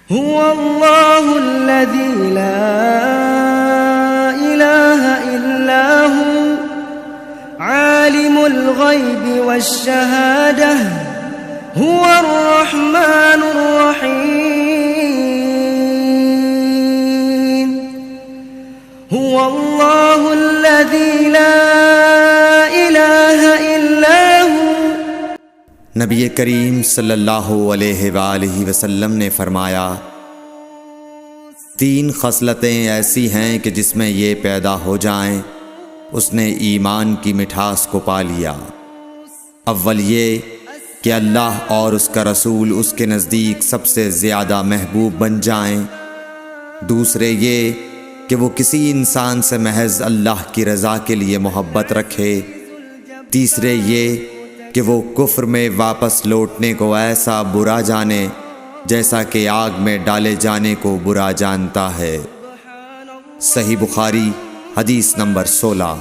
هو الله الذي لا إله إلا هو عالم الغيب والشهادة هو الرحمن الرحيم هو الله الذي لا إله إلا هو۔ نبی کریم صلی اللہ علیہ وآلہ وسلم نے فرمایا، تین خصلتیں ایسی ہیں کہ جس میں یہ پیدا ہو جائیں اس نے ایمان کی مٹھاس کو پا لیا۔ اول یہ کہ اللہ اور اس کا رسول اس کے نزدیک سب سے زیادہ محبوب بن جائیں، دوسرے یہ کہ وہ کسی انسان سے محض اللہ کی رضا کے لیے محبت رکھے، تیسرے یہ کہ وہ کفر میں واپس لوٹنے کو ایسا برا جانے جیسا کہ آگ میں ڈالے جانے کو برا جانتا ہے۔ صحیح بخاری حدیث نمبر 16۔